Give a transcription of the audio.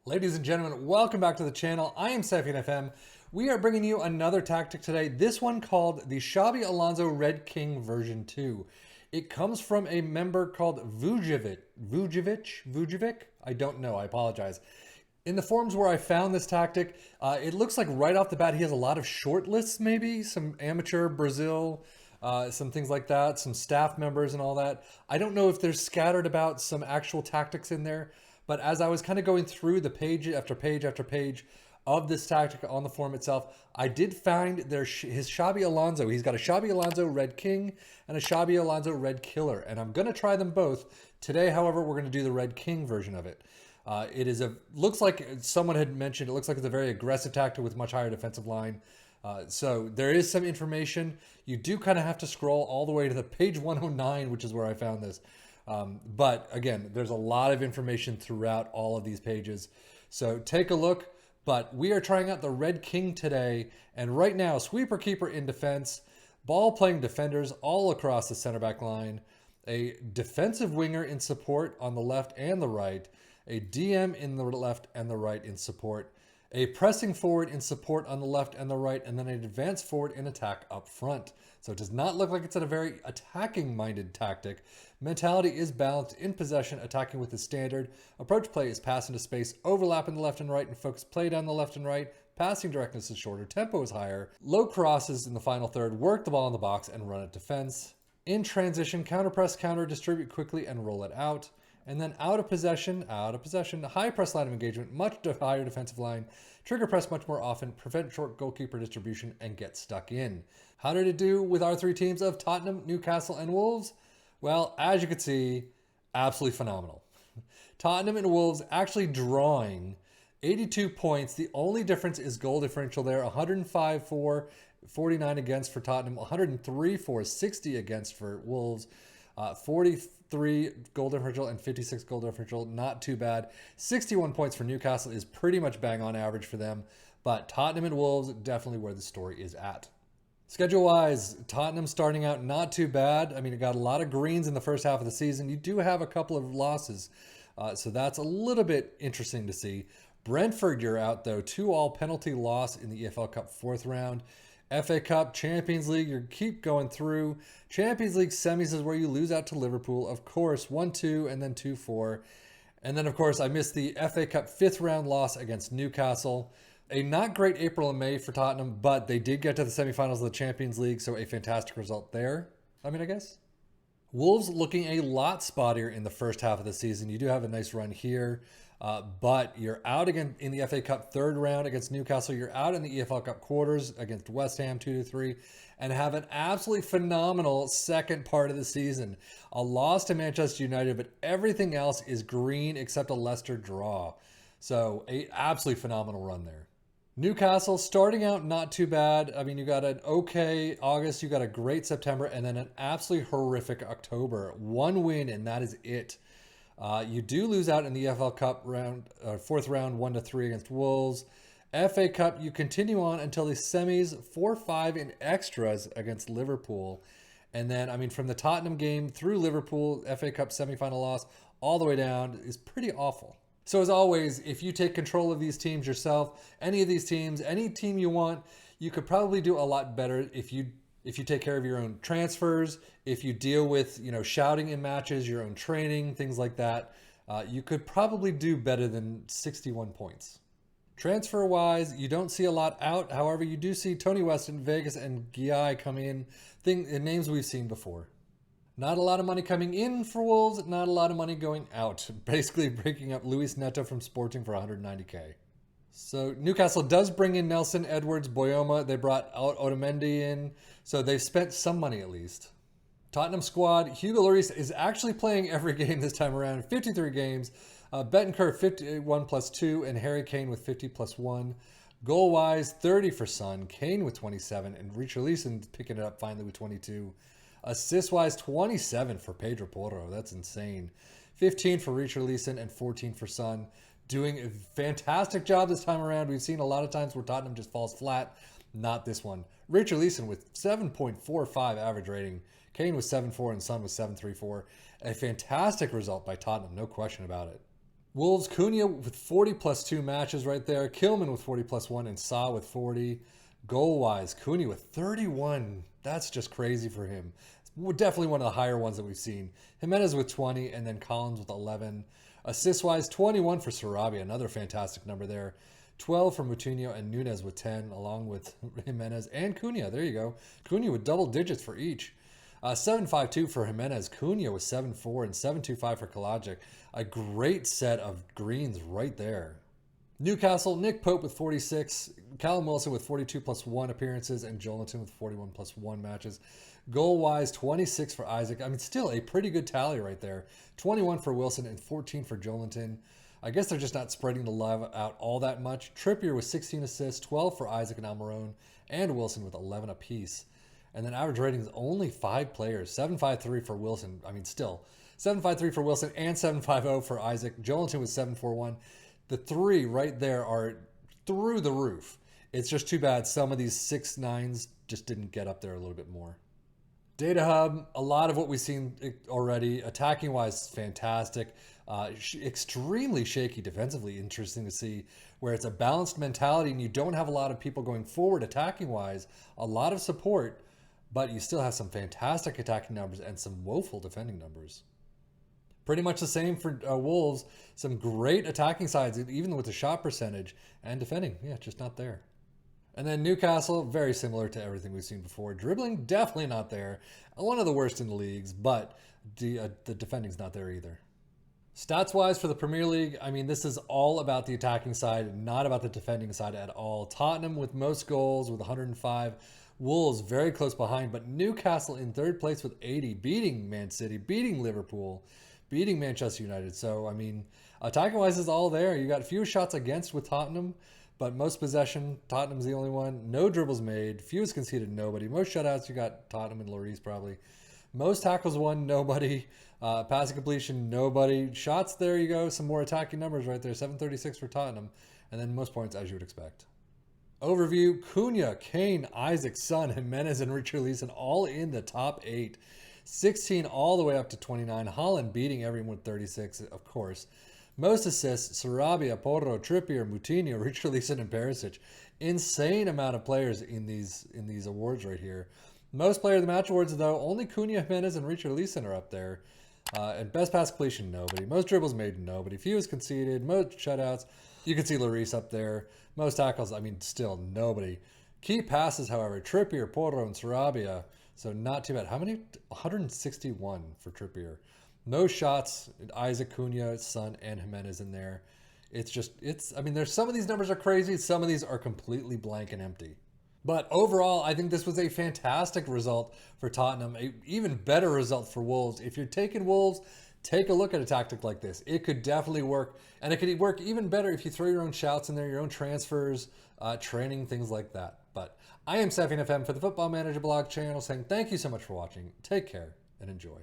Ladies and gentlemen, welcome back to the channel. I am Safian FM. We are bringing you another tactic today. This one called the Xabi Alonso Red King version 2. It comes from a member called Vujevic? I don't know, I apologize. In the forums where I found this tactic, it looks like right off the bat he has a lot of short lists maybe, some amateur Brazil, some things like that, some staff members and all that. I don't know if there's scattered about some actual tactics in there, but as I was kind of going through the page after page after page of this tactic on the forum itself, I did find his Xabi Alonso. He's got a Xabi Alonso Red King and a Xabi Alonso Red Killer, and I'm going to try them both. Today, however, we're going to do the Red King version of it. Looks like someone had mentioned, it looks like it's a very aggressive tactic with much higher defensive line. So there is some information. You do kind of have to scroll all the way to the page 109, which is where I found this. But again, there's a lot of information throughout all of these pages. So take a look, but we are trying out the Red King today. And right now, sweeper keeper in defense, ball playing defenders all across the center back line, a defensive winger in support on the left and the right, a DM in the left and the right in support, a pressing forward in support on the left and the right, and then an advanced forward in attack up front. So it does not look like it's a very attacking-minded tactic. Mentality is balanced in possession, attacking with the standard. Approach play is pass into space, overlap in the left and right, and focus play down the left and right. Passing directness is shorter, tempo is higher. Low crosses in the final third, work the ball in the box and run at defense. In transition, counter press, counter, distribute quickly and roll it out. And then out of possession, high press line of engagement, much higher defensive line, trigger press much more often, prevent short goalkeeper distribution, and get stuck in. How did it do with our three teams of Tottenham, Newcastle, and Wolves? Well, as you can see, absolutely phenomenal. Tottenham and Wolves actually drawing 82 points. The only difference is goal differential there, 105 for, 49 against for Tottenham, 103 for, 60 against for Wolves. 43 goal differential and 56 goal differential, not too bad. 61 points for Newcastle is pretty much bang on average for them, but Tottenham and Wolves definitely where the story is at. Schedule-wise, Tottenham starting out not too bad. I mean, it got a lot of greens in the first half of the season. You do have a couple of losses, so that's a little bit interesting to see. Brentford, you're out, though. 2-2 penalty loss in the EFL Cup 4th round. FA Cup, Champions League, you keep going through. Champions League semis is where you lose out to Liverpool. Of course, 1-2 and then 2-4. And then, of course, I missed the FA Cup 5th round loss against Newcastle. A not great April and May for Tottenham, but they did get to the semifinals of the Champions League, so a fantastic result there, I guess. Wolves looking a lot spottier in the first half of the season. You do have a nice run here. But you're out again in the FA Cup 3rd round against Newcastle. You're out in the EFL Cup quarters against West Ham 2-3 and have an absolutely phenomenal second part of the season. A loss to Manchester United, but everything else is green except a Leicester draw. So a absolutely phenomenal run there. Newcastle starting out not too bad. I mean, you got an okay August, you got a great September, and then an absolutely horrific October. One win, and that is it. You do lose out in the EFL Cup round, 4th round, 1-3 against Wolves. FA Cup, you continue on until the semis, 4-5 in extras against Liverpool. And then, I mean, from the Tottenham game through Liverpool, FA Cup semifinal loss, all the way down is pretty awful. So as always, if you take control of these teams yourself, any of these teams, any team you want, you could probably do a lot better if you take care of your own transfers, if you deal with, shouting in matches, your own training, things like that, you could probably do better than 61 points. Transfer-wise, you don't see a lot out. However, you do see Tony Weston, Vegas, and Guy come in, names we've seen before. Not a lot of money coming in for Wolves, not a lot of money going out. Basically breaking up Luis Neto from Sporting for 190K. So Newcastle does bring in Nelson, Edwards, Boyoma. They brought out Otamendi in. So they've spent some money at least. Tottenham squad, Hugo Lloris is actually playing every game this time around. 53 games. Bentancur 51 plus 2 and Harry Kane with 50 plus 1. Goal-wise, 30 for Son, Kane with 27, and Richarlison picking it up finally with 22. Assist-wise, 27 for Pedro Porro. That's insane. 15 for Richarlison and 14 for Son. Doing a fantastic job this time around. We've seen a lot of times where Tottenham just falls flat. Not this one. Richarlison with 7.45 average rating. Kane was 7.4 and Son was 7.34. A fantastic result by Tottenham, no question about it. Wolves, Cunha with 40 plus 2 matches right there. Kilman with 40 plus 1 and Sa with 40. Goal-wise, Cunha with 31. That's just crazy for him. Definitely one of the higher ones that we've seen. Jimenez with 20 and then Collins with 11. Assist-wise, 21 for Sarabia. Another fantastic number there. 12 for Moutinho and Nunes with 10, along with Jimenez and Cunha. There you go. Cunha with double digits for each. 7.52 for Jimenez. Cunha with 7.4 and 7.25 for Kalajic. A great set of greens right there. Newcastle, Nick Pope with 46, Callum Wilson with 42 plus 1 appearances, and Jolinton with 41 plus 1 matches. Goal-wise, 26 for Isaac. I mean, still a pretty good tally right there. 21 for Wilson and 14 for Jolinton. I guess they're just not spreading the love out all that much. Trippier with 16 assists, 12 for Isaac and Almiron, and Wilson with 11 apiece. And then average rating is only 5 players. 7.53 for Wilson. I mean, still. 7.53 for Wilson and 7.50 for Isaac. Jolinton with 7.41. The 3 right there are through the roof. It's just too bad some of these 6.9s just didn't get up there a little bit more. Data Hub, a lot of what we've seen already. Attacking-wise, fantastic. Extremely shaky defensively. Interesting to see where it's a balanced mentality and you don't have a lot of people going forward attacking-wise. A lot of support, but you still have some fantastic attacking numbers and some woeful defending numbers. Pretty much the same for Wolves. Some great attacking sides, even with the shot percentage, and defending, yeah, just not there. And then Newcastle, very similar to everything we've seen before. Dribbling, definitely not there. One of the worst in the leagues, but the defending's not there either. Stats-wise for the Premier League, I mean, this is all about the attacking side, not about the defending side at all. Tottenham with most goals with 105. Wolves very close behind, but Newcastle in third place with 80, beating Man City, beating Liverpool, beating Manchester United. So, I mean, attacking-wise is all there. You got few shots against with Tottenham, but most possession, Tottenham's the only one. No dribbles made. Fewest conceded, nobody. Most shutouts, you got Tottenham and Lloris probably. Most tackles won, nobody. Passing completion, nobody. Shots, there you go. Some more attacking numbers right there. 736 for Tottenham. And then most points, as you would expect. Overview, Cunha, Kane, Isaac, Son, Jimenez, and Richarlison all in the top 8. 16 all the way up to 29. Holland beating everyone with 36, of course. Most assists, Sarabia, Porro, Trippier, Moutinho, Richarlison, and Perisic. Insane amount of players in these awards right here. Most player of the match awards, though, only Cunha, Jimenez, and Richarlison are up there. And best pass completion, nobody. Most dribbles made, nobody. Fewest conceded, most shutouts. You can see Lloris up there. Most tackles, I mean, still nobody. Key passes, however, Trippier, Porro, and Sarabia. So not too bad. How many? 161 for Trippier. No shots, Isaac, Cunha, Son, and Jimenez in there. I mean, there's some of these numbers are crazy. Some of these are completely blank and empty. But overall, I think this was a fantastic result for Tottenham. An even better result for Wolves. If you're taking Wolves, take a look at a tactic like this. It could definitely work. And it could work even better if you throw your own shouts in there, your own transfers, training, things like that. But I am Seffian FM for the Football Manager blog channel saying thank you so much for watching. Take care and enjoy.